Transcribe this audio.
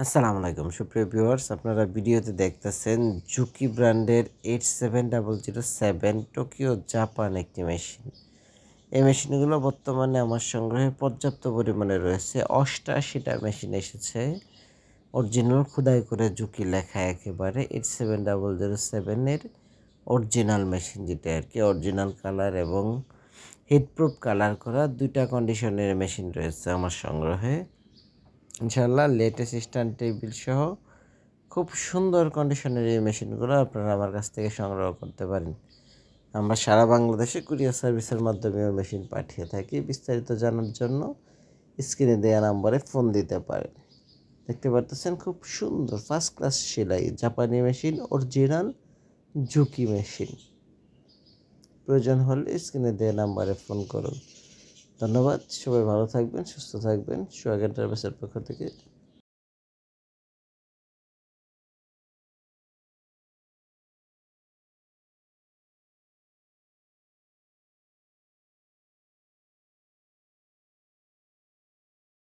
আসসালামু আলাইকুম সুপ্রিয় ভিউয়ার্স, আপনারা ভিডিওতে দেখতেছেন জুকি ব্র্যান্ডের 87007 টোকিও জাপান একটি মেশিন। এই মেশিনগুলো বর্তমানে আমার সংগ্রহে পর্যাপ্ত পরিমাণে রয়েছে। 88টা মেশিন এসেছে, অরিজিনাল খোদাই করে জুকি লেখা, একেবারে 87007 এর অরিজিনাল মেশিন, যেটা আর কি অরিজিনাল কালার এবং হিটপ্রুফ কালার করা দুইটা কন্ডিশনের মেশিন রয়েছে আমার সংগ্রহে। ইনশাআল্লাহ লেটেস্ট স্ট্যান্ড টেবিল সহ খুব সুন্দর কন্ডিশনের এই মেশিনগুলো আপনারা আমার কাছ থেকে সংগ্রহ করতে পারেন। আমরা সারা বাংলাদেশে কুরিয়ার সার্ভিসের মাধ্যমেও মেশিন পাঠিয়ে থাকি। বিস্তারিত জানার জন্য স্ক্রিনে দেওয়া নাম্বারে ফোন দিতে পারেন। দেখতে পারতেছেন খুব সুন্দর ফার্স্ট ক্লাস সেলাই জাপানি মেশিন, অরিজিনাল জুকি মেশিন। প্রয়োজন হলে স্ক্রিনে দেওয়া নাম্বারে ফোন করুন। ধন্যবাদ, সবাই ভালো থাকবেন, সুস্থ থাকবেন। সোহাগ এন্টারপ্রাইজের পক্ষ থেকে